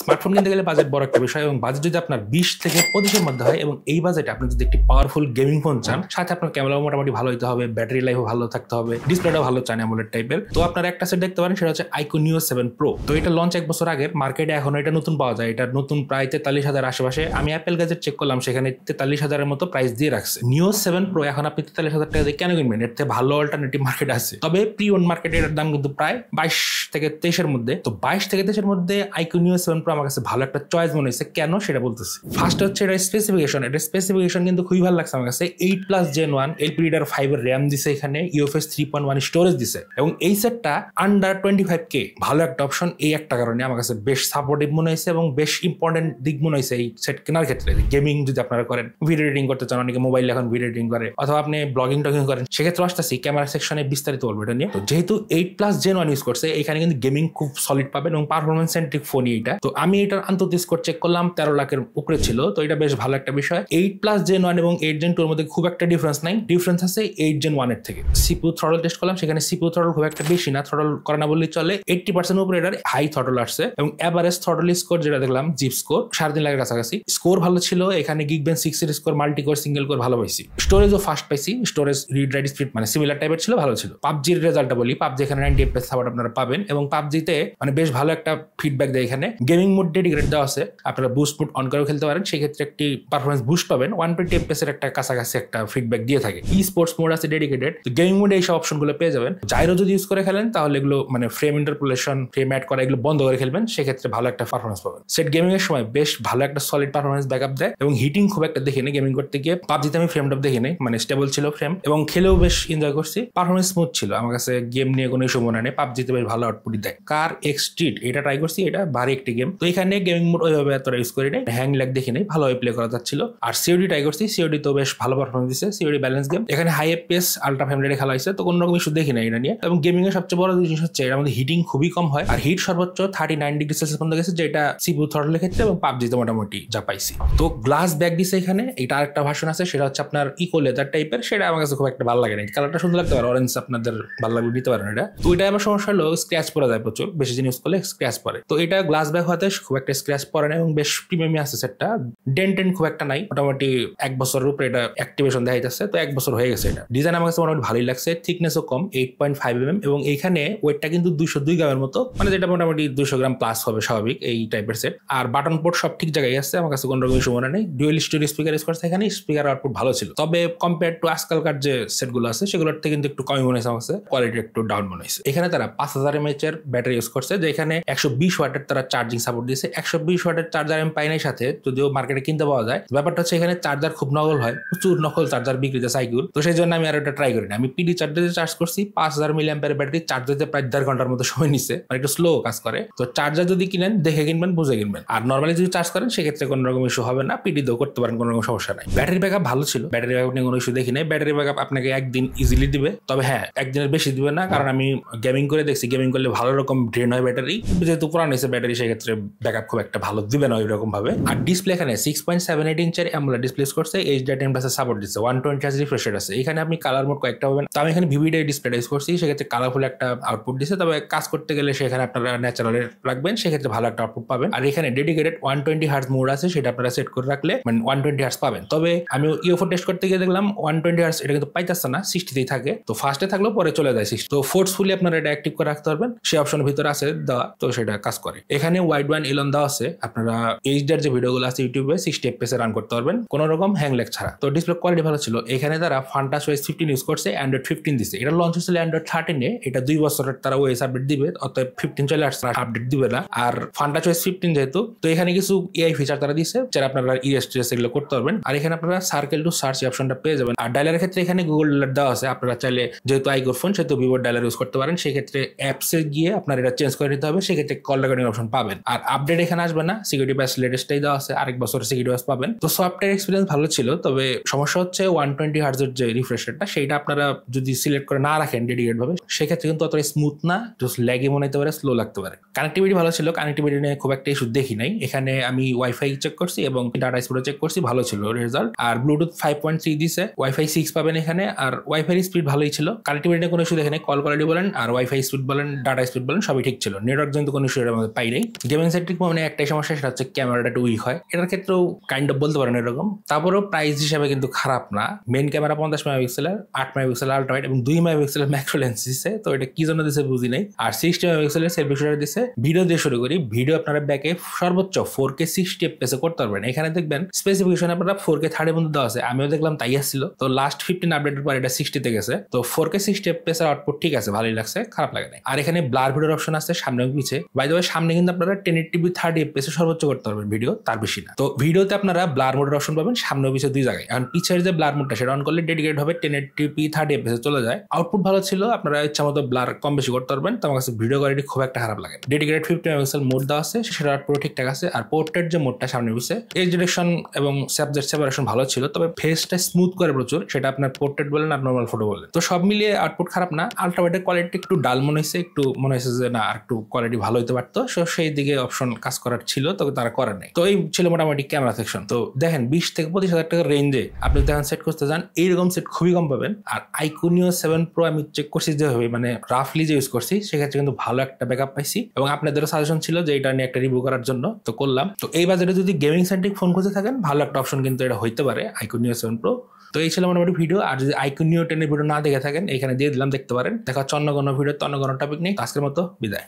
Smartphone কিনতে গেলে budget বড় একটা বিষয় এবং বাজেট যদি আপনার 20 থেকে 25 এর মধ্যে হয় এবং এই বাজেটে আপনি যদি একটি পাওয়ারফুল গেমিং ফোন চান, সাথে আপনার ক্যামেরাও মোটামুটি ভালো হতে হবে, ব্যাটারি লাইফও ভালো থাকতে হবে, ডিসপ্লেটাও ভালো চান অ্যামোলেড টাইপের, তো আপনারা একটা সেট দেখতে পারেন, সেটা হচ্ছে iQOO Neo 7 Pro। তো এটা লঞ্চ 1 বছর আগের, মার্কেটে এখন এটা নতুন পাওয়া যায়, এটা নতুন প্রায় 43,000 আশেপাশে। আমি অ্যাপেল গ্যাজেট চেক করলাম, সেখানে 43,000 এর মতো প্রাইস দিয়ে রাখছে। Neo 7 Pro এখন আপনি 43,000 টাকা দিয়ে কেন কিনবেন? এর থেকে ভালো অল্টারনেটিভ মার্কেট আছে, তবে প্রি ওন মার্কেটে এটার দাম কিন্তু প্রায় 22 থেকে 23 এর মধ্যে। তো 22 থেকে 23 এর মধ্যে iQOO Neo 7 Pro আমার কাছে ভালো একটা চয়েস মনে হয়েছে। কেন সেটা বলতেছি। ফার্স্ট হচ্ছে এটা স্পেসিফিকেশন। এটা স্পেসিফিকেশন কিন্তু খুবই ভালো লাগছে আমার কাছে। 8+ Gen 1 LPDDR5 এর RAM দিছে, এখানে UFS 3.1 স্টোরেজ দিছে এবং এই সেটটা আন্ডার 25K, ভালো একটা অপশন। এই একটা কারণে আমার কাছে বেশ সাপোর্টিভ মনে হয়েছে এবং বেশ ইম্পর্টেন্ট দিক মনে হয়েছে এই সেট কেনার ক্ষেত্রে। গেমিং যদি আপনারা করেন, ভিডিও এডিটিং করতে চান, অনেকে মোবাইল এখন ভিডিও এডিটিং করে, অথবা আপনি ব্লগিং টগিং করেন, সেক্ষেত্রে আসতেছি ক্যামেরা সেকশনে বিস্তারিত বলবো এটা নিয়ে। তো যেহেতু 8+ Gen 1 ইউজ করছে, এখানে কিন্তু গেমিং খুব সলিড পাবেন এবং পারফরমেন্স সেন্ট্রিক ফোনই এটা। তো আমি এটার আন্তর্জাতিক স্কোর চেক করলাম, 13 লাখের উপরে ছিল, তো এটা বেশ ভালো একটা বিষয়। 8+ Gen 1 এবং 8 Gen 2 এর মধ্যে খুব একটা ডিফারেন্স নাই, ডিফারেন্স আছে 8 Gen 1 এর থেকে। CPU থ্রটল টেস্ট করলাম, সেখানে CPU থ্রটল খুব একটা বেশি না, থ্রটল করে না বললেই চলে। 80% উপরে এটার হাই থ্রটল আসছে এবং এভারেজ থ্রটল স্কোর যেটা দেখলাম, জিপ স্কোর 3.5 লাখের কাছাকাছি। স্কোর ভালো ছিল, এখানে Geekbench 6 এর score, multi core, single core ভালো পাইছি। স্টোরেজও ফাস্ট পাইছি, স্টোরেজ রিড রাইট স্পিড মানে সিমিলার টাইপের ছিল, ভালো ছিল। পাবজির রেজাল্টটা বলি, পাবজি এখানে 90 FPS সাপোর্ট আপনারা পাবেন এবং পাবজিতে মানে বেশ ভালো একটা ফিডব্যাক দেয়। এখানে গেমিং মোড ডেডিকেটেড দেওয়া আছে, আপনারা বুস্ট মোড অন করেও খেলতে পারেন, সেক্ষেত্রে একটি পারফরমেন্স বুস্ট পাবেন। 120 FPS এর একটা কাছাকাছি একটা ফিডব্যাক দিয়ে থাকে। ই স্পোর্টস মোড আছে ডেডিকেটেড, তো গেমিং মোডে এইসব অপশনগুলো পেয়ে যাবেন। জাইরো যদি ইউজ করে খেলেন, তাহলে এগুলো মানে ফ্রেম ইন্টারপোলেশন, ফ্রেম অ্যাড করা, এগুলো বন্ধ করে খেলবেন, সেক্ষেত্রে ভালো একটা পারফরমেন্স পাবেন। সেট গেমিং এর সময় বেশ ভালো একটা সলিড পারফরমেন্স ব্যাকআপ দেয় এবং হিটিং খুব একটা দেখিনি গেমিং করতে গিয়ে। পাবজিতে আমি ফ্রেম ড্রপ দেখিনি, মানে স্টেবল ছিল ফ্রেম এবং খেলেও বেশ এনজয় করছি, পারফরমেন্স স্মুথ ছিল। আমার কাছে গেম নিয়ে কোনো ইস্যু মনে নেই, পাবজিতে বেশ ভালো আউটপুট দেয়। কার এক্স স্ট্রিট এটা ট্রাই করছি, এটা ভারী একটি গেম, তো এখানে গেমিং মোড ওইভাবে এতটা ইউজ করি নাই, হ্যাং ল্যাগ দেখি নাই, ভালোভাবে প্লে করা যাচ্ছিল। আর সিওডি ট্রাই করছি, সিওডি তো বেশ ভালো পারফরমেন্স দিচ্ছে, সিওডি ব্যালেন্স গেম, এখানে হাই এফপিএস আলট্রা ফ্রেম রেটে খেলা হয়েছে, তো কোনো রকম ইস্যু দেখি না এটা নিয়ে। এবং গেমিং এর সবচেয়ে বড় জিনিস হচ্ছে এর মধ্যে হিটিং খুবই কম হয়, আর হিট সর্বোচ্চ 39 ডিগ্রি সেলসিয়াস পর্যন্ত গেছে, যেটা CPU থ্রটলের ক্ষেত্রে এবং পাবজিতে মোটামুটি যা পাইছি। তো গ্লাস ব্যাগ দিছে এখানে, এটা আরেকটা ভার্সন আছে, সেটা হচ্ছে আপনার ইকো লেদার টাইপের, সেটা আমার কাছে খুব একটা ভালো লাগে না। কালারটা সুন্দর লাগতে পারে, অরেঞ্জ আপনাদের ভালো লাগবে, দিতে পারেন এটা। তো এটা আমার সমস্যা হলো স্ক্র্যাচ পড়ে যায় প্রচুর, বেশি দিন ইউজ করলে স্ক্র্যাচ পড়ে। তো এটা গ্লাস ব্যাগ হতে খুব একটা স্ক্র্যাচ পড়ে না এবং বেশ প্রিমিয়ামই আছে সেটটা। ডেন্ট খুব একটা নাই, মোটামুটি 1 বছরের উপরে এটা অ্যাক্টিভেশন দেখা যাচ্ছে, তো 1 বছর হয়ে গেছে। এটা ডিজাইন আমার কাছে মোটামুটি ভালোই লাগছে, থিকনেসও কম, 8.5 mm এবং এইখানে ওয়েটটা কিন্তু 202 গ্রামের মতো, মানে যেটা মোটামুটি 200 গ্রাম প্লাস হবে স্বাভাবিক এই টাইপের সেট। আর বাটন পোর্ট সব ঠিক জায়গায় আছে, আমার কাছে কোনো রকম ইস্যু মনে নেই। ডুয়েল স্টোরেজ স্পিকার ইউজ করছে এখানে, স্পিকার আউটপুট ভালো ছিল, তবে কম্পেয়ার টু আজকালকার যে সেটগুলো আছে সেগুলোর থেকে কিন্তু একটু কমই মনে হয়েছে আমার কাছে, কোয়ালিটি একটু ডাউন মনে হয়েছে। এখানে তারা 5000 mAh এর ব্যাটারি ইউজ করছে, যেখানে 120 ওয়াটের তারা চার্জিং সাপোর্ট দিয়েছে। 120 ওয়াটের চার্জার আমি পাই নাই সাথে, যদিও মার্কেটে কিনতে পাওয়া যায়। ব্যাপারটা হচ্ছে এখানে চার্জার খুব নকল হয়, প্রচুর নকল চার্জার বিক্রি হচ্ছে iQOO, তো সেই জন্য আমি আর এটা ট্রাই করি না। আমি পিডি চার্জারে চার্জ করছি, 5000 mAh ব্যাটারি চার্জ দিতে প্রায় 1.5 ঘন্টার মতো সময় নিচ্ছে, মানে একটু স্লো কাজ করে। তো চার্জার যদি কিনেন দেখে কিনবেন, বুঝে কিনবেন। আর নর্মালি যদি চার্জ করেন সেক্ষেত্রে কোনো রকম ইস্যু হবে না, পিডি দিয়েও করতে পারেন, কোনো রকম সমস্যা নাই। ব্যাটারি ব্যাকআপ ভালো ছিল, ব্যাটারি ব্যাকআপ নিয়ে কোনো ইস্যু দেখি নাই। ব্যাটারি ব্যাকআপ আপনাকে একদিন ইজিলি দিবে, তবে হ্যাঁ একদিনের বেশি দিবে না, কারণ আমি গেমিং করে দেখছি, গেমিং করলে ভালো রকম ড্রেন হয় ব্যাটারি, যেহেতু পুরান হয়েছে ব্যাটারি, সেক্ষেত্রে ব্যাকআপ খুব একটা ভালো দিবে না ওইরকম ভাবে। আর ডিসপ্লে এখানে 6.78 ইঞ্চের AMOLED ডিসপ্লে করছে, HDR10+ সাপোর্ট দিচ্ছে, 120 Hz রিফ্রেশ রেট আছে। এখানে আপনি কালার মোড কয়েকটা পাবেন, তো আমি এখানে ভিভিডি ডিসপ্লে ইউজ করছি, সেক্ষেত্রে কালারফুল একটা আউটপুট দিচ্ছে, তবে কাজ করতে গেলে সেখানে আপনারা ন্যাচারালের রাখবেন, সেক্ষেত্রে ভালো একটা আউটপুট পাবেন। আর এখানে ডেডিকেটেড 120 Hz মোড আছে, সেটা আপনারা সেট করে রাখলে মানে 120 Hz পাবেন। তবে আমি ইউএফও টেস্ট করতে গিয়ে দেখলাম 120 Hz এটা কিন্তু পাইতেছে না, 60তেই থাকে, তো ফার্স্টে থাকলেও পরে চলে যায় 60। তো ফোর্সফুলি আপনারা এটা অ্যাক্টিভ করে রাখতে পারবেন, সেই অপশনের ভিতরে আছে দেওয়া, তো সেটা কাজ করে। এখানে ওয়াইড ওয়ান এলন দেওয়া আছে, আপনারা এইচডিআর যে ভিডিওগুলো আছে ইউটিউবে 60 FPS এ রান করতে পারবেন কোনো রকম হ্যাং ল্যাগ ছাড়া। তো ডিসপ্লে কোয়ালিটি ভালো ছিল। এখানে তারা FunTouchOS 15 ইউজ করছে, Android 15 দিচ্ছে। এটা লঞ্চ হয়েছিল Android 13 এ, এটা 2 বছরের তারা ওএস আপডেট দিবে, অতএব 15 চলে আসছে, আপডেট দিবে না। আর FunTouchOS 15 যেহেতু, তো এখানে কিছু এআই ফিচার তারা দিচ্ছে, যারা আপনারা ইরেস্ট্রেস এগুলো করতে পারবেন। আর এখানে আপনারা সার্কেল টু সার্চ অপশনটা পেয়ে যাবেন। আর ডায়ালের ক্ষেত্রে এখানে গুগল ডায়ালার দেওয়া আছে, আপনারা চাইলে যেহেতু iQOO ফোন সেহেতু ভিভোর ডায়ালার ইউজ করতে পারেন, সেক্ষেত্রে অ্যাপসে গিয়ে আপনার এটা চেঞ্জ করে নিতে হবে, সেক্ষেত্রে কল রেকর্ডিং অপশন পাবেন। আর আপডেট এখানে আসবে না, সিকিউরিটি প্যাচ লেটেস্টটাই দেওয়া আছে, আরেক বছর সিকিউরিটি প্যাচ পাবেন। তো সফটওয়্যার এক্সপিরিয়েন্স ভালো ছিল, তবে সমস্যা হচ্ছে 120 Hz এর যে রিফ্রেশ রেটটা, সেইটা আপনারা যদি সিলেক্ট করে না রাখেন ডেডিকেট ভাবে, সেক্ষেত্রে কিন্তু অতটা স্মুথ না, জাস্ট ল্যাগি মনে হতে পারে, স্লো লাগতে পারে। কানেক্টিভিটি ভালো ছিল, কানেক্টিভিটি নিয়ে খুব একটা ইস্যু দেখি নাই। এখানে আমি ওয়াইফাই চেক করছি এবং ডাটা স্পিডও চেক করছি, ভালো ছিল রেজাল্ট। আর ব্লুটুথ 5.3 দিছে, ওয়াইফাই 6 পাবেন এখানে, আর ওয়াইফাই স্পিড ভালোই ছিল। কানেক্টিভিটি নিয়ে কোনো ইস্যু দেখে নাই, কল কোয়ালিটি বলেন আর ওয়াইফাই স্পিড বলেন, ডাটা স্পিড বলেন, সবই ঠিক ছিল। নেটওয়ার্ক জন্য কোনো ইস্যু এর মধ্যে পাই নাই। গেমিং গেমিং সেন্ট্রিক ফোনে একটাই সমস্যা, সেটা হচ্ছে ক্যামেরাটা একটু উইক হয়। এটার ক্ষেত্রেও কাইন্ড অফ বলতে পারেন এরকম। তারপরেও প্রাইস হিসাবে কিন্তু খারাপ না। মেইন ক্যামেরা 50 মেগাপিক্সেলের, 8 মেগাপিক্সেল আল্ট্রা ওয়াইড এবং 2 মেগাপিক্সেলের ম্যাক্রো লেন্স দিচ্ছে। তো এটা কি জন্য দিচ্ছে বুঝি নাই। আর 60 মেগাপিক্সেলের সেলফি শুটার দিচ্ছে। ভিডিও দিয়ে শুরু করি। ভিডিও আপনারা ব্যাকে সর্বোচ্চ 4K 60 fps করতে পারবেন। এখানে দেখবেন স্পেসিফিকেশন আপনারা 4K 30 পর্যন্ত দেওয়া আছে। আমিও দেখলাম তাই আসছিল। তো লাস্ট 15 আপডেটের পর এটা 60 তে গেছে। তো 4K 60 fps এর আউটপুট ঠিক আছে, ভালোই লাগছে, খারাপ লাগে নাই। আর এখানে ব্লার ভিডিওর অপশন আছে সামনে এবং পিছে। বাই দ্য ওয়ে সামনে কিন্তু আপনারা 1080p 30 fps এ সর্বোচ্চ করতে পারবেন ভিডিও, তার বেশি না। তো ভিডিওতে আপনারা ব্লার মোডের অপশন পাবেন সামনে ও পিছে দুই জায়গায়। এখন পিছের যে ব্লার মোডটা সেটা অন করলে ডেডিকেটেড হবে 1080p 30 fps এ চলে যায়। আউটপুট ভালো ছিল, আপনারা ইচ্ছা মতো ব্লার কম বেশি করতে পারবেন। তো আমার কাছে ভিডিও কোয়ালিটি খুব একটা খারাপ লাগে। ডেডিকেটেড 50 মেগাপিক্সেল মোড দেওয়া আছে, সেটা আউটপুট ঠিকঠাক আছে। আর পোর্ট্রেট যে মোডটা সামনে পিছে, এজ ডিরেকশন এবং সাবজেক্ট সেপারেশন ভালো ছিল, তবে ফেসটা স্মুথ করে প্রচুর, সেটা আপনার পোর্ট্রেট বলেন আর নর্মাল ফটো বলেন। তো সব মিলিয়ে আউটপুট খারাপ না। আল্ট্রা ওয়াইডের কোয়ালিটি একটু ডাল মনে হয়েছে, একটু মনে হয়েছে যে না আর একটু কোয়ালিটি ভালো হতে পারতো। সো সেই দিকে অপশন কাজ করার ছিল, তবে তারা করার নেই। তো এই ছিল মোটামুটি ক্যামেরা সেকশন। তো দেখেন 20 থেকে 25 হাজার টাকার রেঞ্জে আপনি দেখেন সেট করতে যান, এইরকম সেট খুবই কম পাবেন। আর iQOO Neo 7 Pro আমি চেক করছি যেভাবে, মানে রাফলি যে ইউজ করছি, সেক্ষেত্রে কিন্তু ভালো একটা ব্যাকআপ পাইছি। এবং আপনাদেরও সাজেশন ছিল যে এটা নিয়ে একটা রিভিউ করার জন্য, তো করলাম। তো এই বাজারে যদি গেমিং সেন্ট্রিক ফোন খুঁজে থাকেন, ভালো একটা অপশন কিন্তু এটা হইতে পারে iQOO Neo 7 Pro। তো এই ছিল মোটামুটি ভিডিও। আর যদি iQOO Neo 10 এর ভিডিও না দেখে থাকেন, এখানে দিয়ে দিলাম, দেখতে পারেন। দেখা হচ্ছে অন্য কোনো ভিডিও, অন্য কোনো টপিক নেই। আজকের মতো বিদায়।